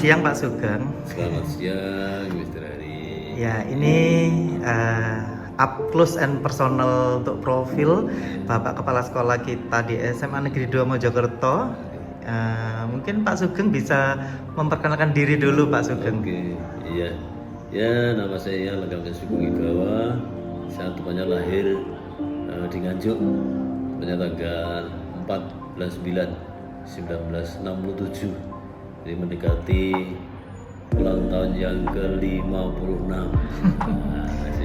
siang Pak Sugeng. Selamat siang, Mr. Hari. Ya, ini up close and personal untuk profil Bapak Kepala Sekolah kita di SMA Negeri 2 Mojokerto. Mungkin Pak Sugeng bisa memperkenalkan diri dulu Pak Sugeng. Oke, iya. Ya, nama saya lengkapnya Sugeng Wibawa. Saya tepatnya lahir di Nganjuk pada tanggal 14/9/1967. Jadi mendekati ulang tahun yang ke-56.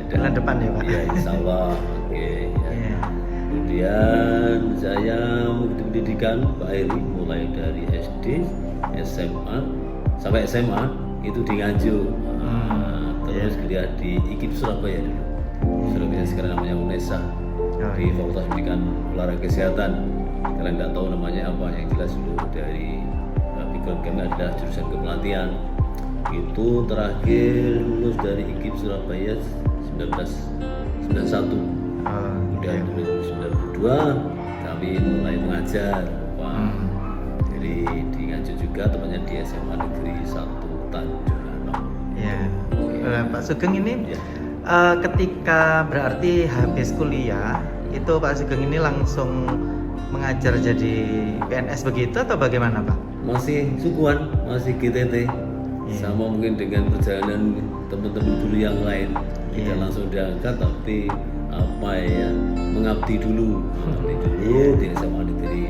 Bulan depan ya Pak? Iya, insya Allah. Oke, ya. Ya. Kemudian saya mengikuti pendidikan Pak Heri mulai dari SD, SMA sampai SMA itu di Nganjuk. Terus kuliah di IKIP Surabaya dulu. Surabaya sekarang namanya UNESA, di Fakultas Pendidikan Olahraga Kesehatan. Kalian nggak tahu namanya apa, yang jelas dulu dari background kami adalah jurusan kepelatihan. Itu terakhir lulus dari IKIP Surabaya 1991. Kemudian 2092 kami mulai mengajar Pak. Jadi di Nganjuk juga, temannya di SMA Negeri 1 Tanjung Anom. Ya. Pak Sugeng ini Ya. ketika berarti habis kuliah itu Pak Sugeng ini langsung mengajar jadi PNS begitu atau bagaimana Pak? Masih sukuan, masih GTT. Sama mungkin dengan perjalanan teman-teman dulu yang lain, tidak langsung diangkat, tapi apa ya, mengabdi dulu di SMA Negeri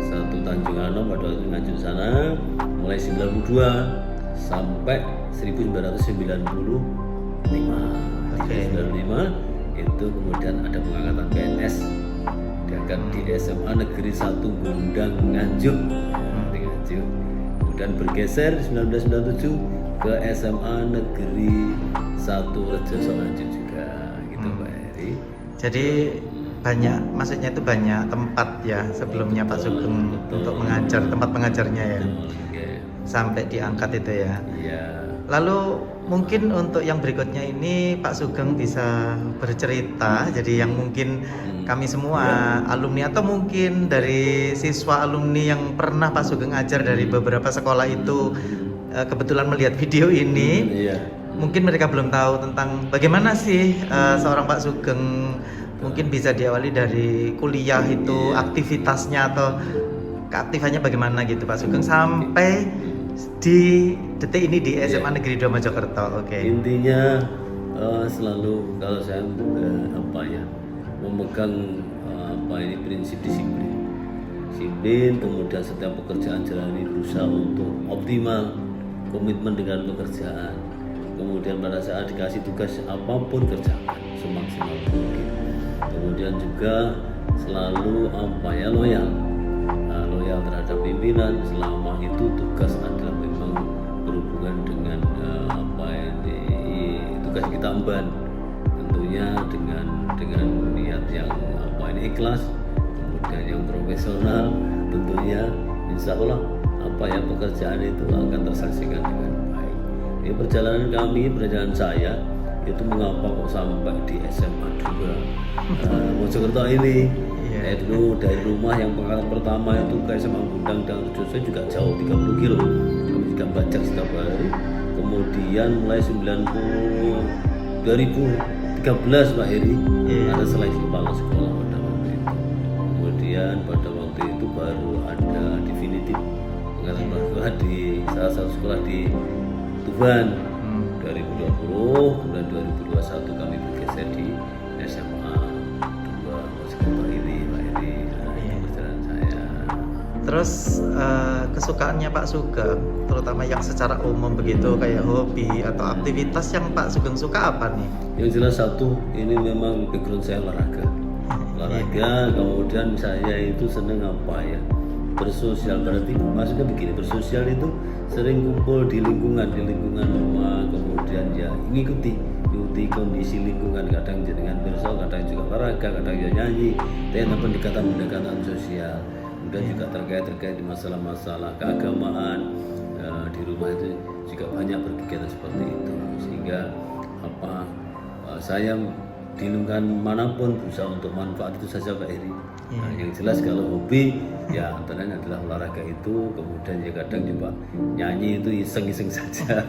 1 Tanjung Anom pada waktu Nganjuk sana, mulai 92 sampai 1995. 1995 itu kemudian ada pengangkatan PNS, diangkat di SMA Negeri 1 Gundang Nganjuk, di Nganjuk. Kemudian bergeser 1997 ke SMA Negeri 1 Rejoso Nganjuk juga, gitu Pak Heri. Jadi banyak, maksudnya itu banyak tempat ya sebelumnya Pak Sugeng untuk mengajar, tempat mengajarnya ya, sampai diangkat itu ya. Iya. Lalu mungkin untuk yang berikutnya ini Pak Sugeng bisa bercerita, jadi yang mungkin kami semua alumni atau mungkin dari siswa alumni yang pernah Pak Sugeng ajar dari beberapa sekolah itu kebetulan melihat video ini, mungkin mereka belum tahu tentang bagaimana sih seorang Pak Sugeng. Mungkin bisa diawali dari kuliah itu, aktivitasnya atau keaktifannya bagaimana gitu Pak Sugeng sampai di detik ini di SMA Negeri 2 Mojokerto. Intinya selalu kalau saya memegang prinsip disiplin, kemudian setiap pekerjaan jalani berusaha untuk optimal, komitmen dengan pekerjaan, kemudian pada saat dikasih tugas apapun kerjakan semaksimal mungkin, kemudian juga selalu loyal terhadap pimpinan selama itu tugas adalah memang berhubungan dengan tugas kita emban, tentunya dengan niat yang ikhlas, kemudian yang profesional, tentunya insya Allah pekerjaan itu akan terselesaikan dengan baik. Ini perjalanan saya itu mengapa kok sampai di SMA 2 Mojokerto ini. Saya dulu dari rumah yang pengalaman pertama itu ke SMA Gundang dan Rejoso juga jauh 30 kilo. Kami juga belajar setiap hari. Kemudian mulai 2013 Pak Heri ada seleksi kepala sekolah pada waktu itu. Kemudian pada waktu itu baru ada definitif pengalaman sekolah di salah satu sekolah di Tuban 2020. Kemudian 2021 kami bergeser di SMA 2 Mojokerto ini. Terus kesukaannya Pak Sugeng, terutama yang secara umum begitu kayak hobi atau aktivitas yang Pak Sugeng suka apa nih? Yang jelas satu, ini memang background saya olahraga. Kemudian saya itu seneng bersosial. Berarti maksudnya begini, bersosial itu sering kumpul di lingkungan rumah, kemudian ya mengikuti kondisi lingkungan, kadang dengan bersol, kadang juga olahraga, kadang juga nyanyi, dengan pendekatan sosial. Kemudian juga terkait di masalah-masalah keagamaan, di rumah itu juga banyak berkegiatan seperti itu, sehingga saya di lingkungan manapun berusaha untuk manfaat itu saja Pak Heri. Nah, yang jelas kalau hobi ya antaranya adalah olahraga itu, kemudian ya kadang juga nyanyi itu iseng-iseng saja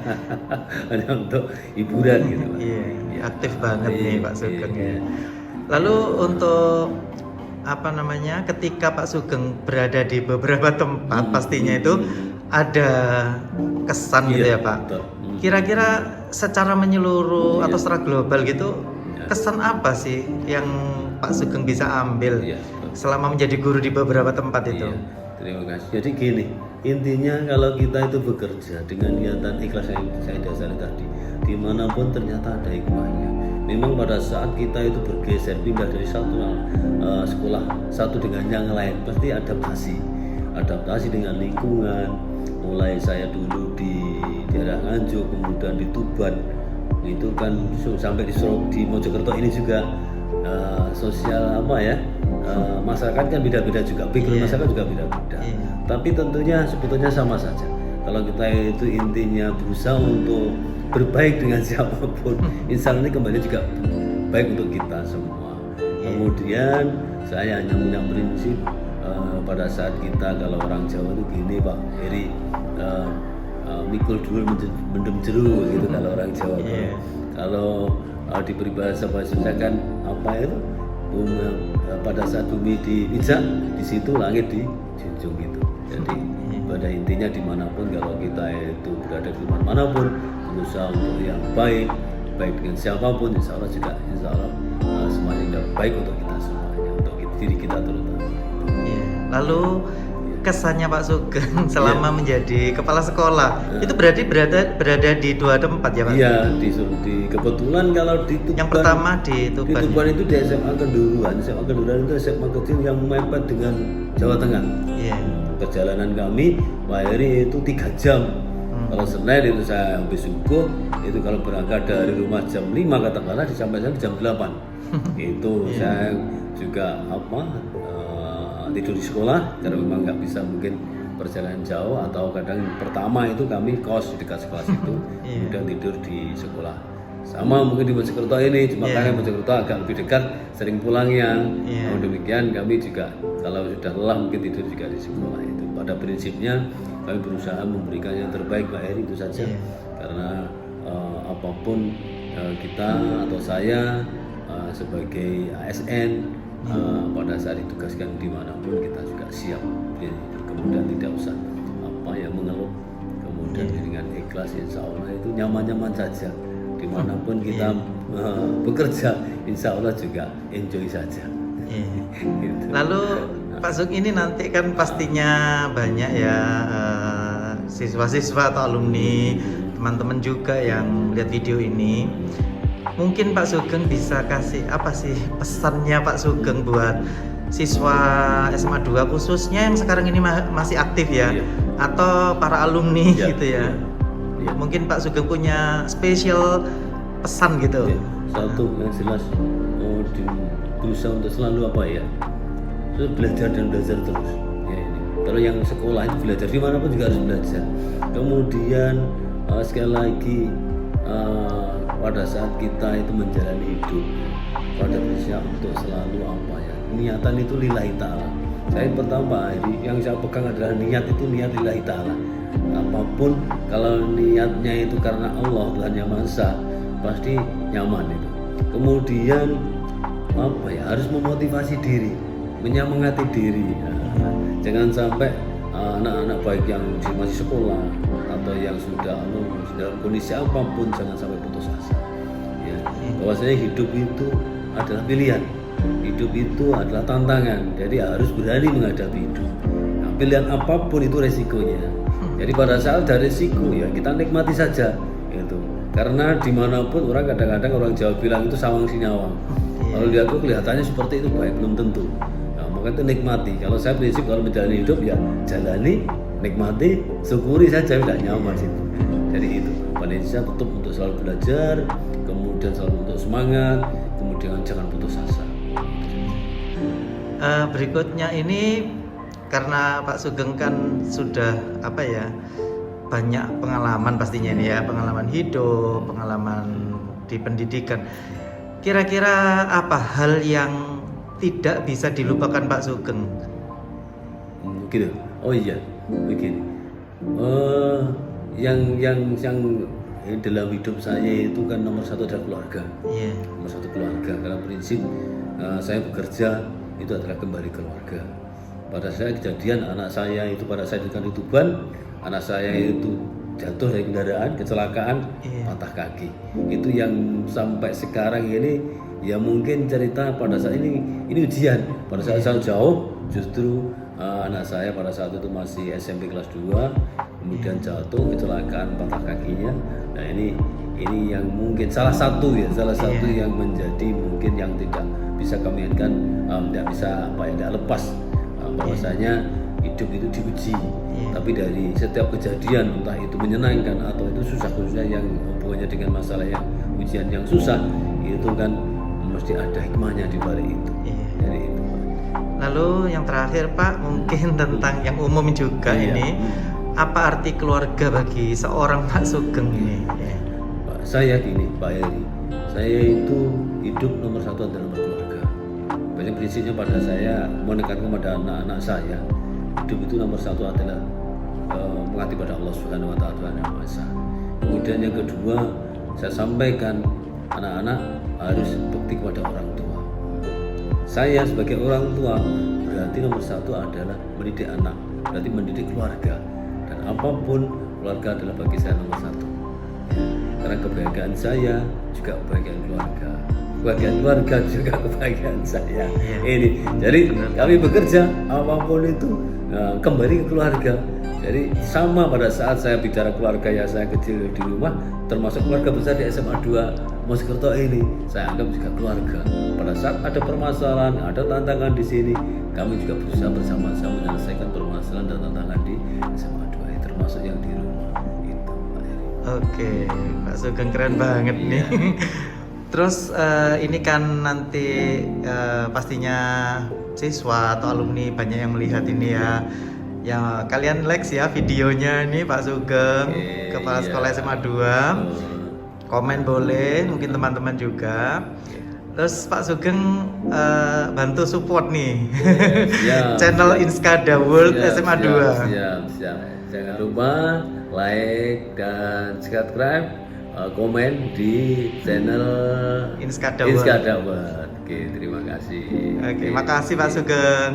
hanya untuk hiburan gitu Pak. Iya, aktif banget nih Pak Sugeng. Iya. Lalu untuk apa namanya, ketika Pak Sugeng berada di beberapa tempat pastinya itu ada kesan gitu ya Pak. Betul. Kira-kira secara menyeluruh atau secara global gitu, Iya. kesan apa sih yang Pak Sugeng bisa ambil Iya, betul. selama menjadi guru di beberapa tempat itu? Iya, terima kasih. Jadi gini, intinya kalau kita itu bekerja dengan niatan ikhlas yang saya dasari tadi, dimanapun ternyata ada hikmahnya. Memang pada saat kita itu bergeser pindah dari satu sekolah satu dengan yang lain, pasti adaptasi dengan lingkungan. Mulai saya dulu di daerah Nganjuk, kemudian di Tuban, itu kan sampai di Mojokerto ini juga sosial apa ya, masyarakat kan beda-beda juga, background masyarakat juga beda-beda. Tapi tentunya sebetulnya sama saja. Kalau kita itu intinya berusaha untuk berbaik dengan siapapun, insya Allah ini kembali juga baik untuk kita semua. Kemudian saya hanya punya prinsip pada saat kita, kalau orang Jawa itu gini Pak Heri, mikul dulu mendem jeru gitu kalau orang Jawa. Kalau di peribahasa bahasa Indonesia kan apa itu, pada saat bumi dipijak, di situ langit dijunjung gitu. Jadi pada intinya dimanapun kalau kita itu berada di manapun, berusaha untuk yang baik dengan siapapun, insya Allah semuanya sudah baik untuk kita semuanya, untuk diri kita terutama. Lalu kesannya Pak Sugeng selama menjadi kepala sekolah itu berarti berada di dua tempat ya Pak? Iya, di kebetulan kalau di Tuban, yang pertama di Tuban itu di SMA Kenduruan itu SMA kecil yang mepet dengan Jawa Tengah. Perjalanan kami Pak Heri itu 3 jam. Kalau Senin itu saya habis subuh, itu kalau berangkat dari rumah jam 5 katakanlah sampai jam 8. Itu saya juga tidur di sekolah karena memang nggak bisa mungkin perjalanan jauh, atau kadang pertama itu kami kos di dekat sekolah situ, kemudian tidur di sekolah. Sama mungkin di Mojokerto ini, cuma karena Mojokerto agak lebih dekat, sering pulangnya. Namun demikian kami juga kalau sudah lelah mungkin tidur juga di sekolah itu. Pada prinsipnya kami berusaha memberikan yang terbaik Pak Heri, itu saja. Karena apapun kita atau saya sebagai ASN pada saat ditugaskan dimanapun kita juga siap, kemudian tidak usah mengeluh, kemudian dengan ikhlas insya Allah itu nyaman-nyaman saja dimanapun kita bekerja, insya Allah juga enjoy saja. Gitu. Lalu Pak Sug ini nanti kan pastinya banyak ya siswa-siswa atau alumni, teman-teman juga yang lihat video ini. Mungkin Pak Sugeng bisa kasih apa sih pesannya Pak Sugeng buat siswa SMA 2 khususnya yang sekarang ini masih aktif ya, atau para alumni gitu ya. Mungkin Pak Sugeng punya spesial pesan gitu. Satu yang jelas, berusaha untuk selalu belajar dan belajar terus. Kalau yang sekolah itu belajar dimanapun juga harus belajar. Kemudian sekali lagi pada saat kita itu menjalani hidup, pada prinsip untuk selalu niatan itu lillahi ta'ala. Saya pertama yang saya pegang adalah niat itu niat lillahi ta'ala. Apapun kalau niatnya itu karena Allah, Tuhan Yang Maha Esa, pasti nyaman itu. Kemudian harus memotivasi diri, menyemangati diri. Jangan sampai anak-anak baik yang masih sekolah atau yang sudah dalam kondisi apapun jangan sampai putus asa. Bahwasanya hidup itu adalah pilihan, hidup itu adalah tantangan, jadi harus berani menghadapi hidup. Nah, pilihan apapun itu resikonya. Jadi pada saat ada resiko ya kita nikmati saja itu. Karena dimanapun kadang-kadang orang Jawa bilang itu sawang sinawang. Kalau lihat tuh kelihatannya seperti itu baik, belum tentu. Maka itu nikmati. Kalau saya prinsip kalau menjalani hidup ya jalani, nikmati, syukuri saja, udah nyaman situ. Jadi itu pada intinya tetap untuk selalu belajar, kemudian selalu untuk semangat, kemudian jangan putus asa. Berikutnya ini karena Pak Sugeng kan sudah banyak pengalaman pastinya ini ya, pengalaman hidup, pengalaman di pendidikan. Kira-kira apa hal yang tidak bisa dilupakan Pak Sugeng? Gitu. Oh iya, begini. Yang dalam hidup saya itu kan nomor satu adalah keluarga. Iya. Nomor satu keluarga, karena prinsip saya bekerja itu adalah kembali keluarga. Pada saya kejadian anak saya itu pada saat dengan Tuban, anak saya itu jatuh dari kendaraan, kecelakaan, patah kaki. Itu yang sampai sekarang ini ya mungkin cerita pada saat ini ujian. Pada saat saya jauh justru anak saya pada saat itu masih SMP kelas 2, kemudian jatuh, kecelakaan, patah kakinya. Nah ini yang mungkin salah satu yang menjadi mungkin yang tidak bisa kami ingatkan, tidak bisa tidak lepas bahwasanya hidup itu diuji. Tapi dari setiap kejadian entah itu menyenangkan atau itu susah, khususnya yang hubungannya dengan masalah yang ujian yang susah, itu kan mesti ada hikmahnya di balik itu. Jadi itu. Lalu yang terakhir Pak, mungkin tentang yang umum juga ini, apa arti keluarga bagi seorang Pak Sugeng ini? Saya gini Pak Heri, saya itu hidup nomor satu adalah keluarga. Banyak prinsipnya pada saya menekankan kepada anak-anak saya, hidup itu nomor satu adalah mengabdi pada Allah Subhanahu Wa Taala yang Maha Esa. Kemudian yang kedua saya sampaikan, anak-anak harus bekti kepada orang tua. Saya sebagai orang tua berarti nomor satu adalah mendidik anak, berarti mendidik keluarga, dan apapun keluarga adalah bagi saya nomor satu. Karena kebahagiaan saya juga kebahagiaan keluarga, kebahagiaan keluarga juga kebahagiaan saya. Ini jadi kami bekerja apapun itu kembali ke keluarga. Jadi sama pada saat saya bicara keluarga ya saya kecil di rumah, termasuk keluarga besar di SMA 2 Mojokerto ini, saya anggap juga keluarga. Pada saat ada permasalahan, ada tantangan di sini, kami juga berusaha bersama-sama menyelesaikan permasalahan dan tantangan di SMA 2 ini, termasuk yang di rumah. Itu Pak Heri. Oke, Pak Sugeng keren banget nih. Terus ini kan nanti pastinya siswa atau alumni banyak yang melihat ini ya. Ya kalian like ya videonya ini Pak Sugeng, Kepala Sekolah SMA 2. Komen boleh, mungkin teman-teman juga. Terus Pak Sugeng bantu support nih channel Inskada World SMA 2. Siap. Jangan lupa like dan subscribe, komen di channel Inskada World. Oke, terima kasih. Oke, makasih Pak Sugeng.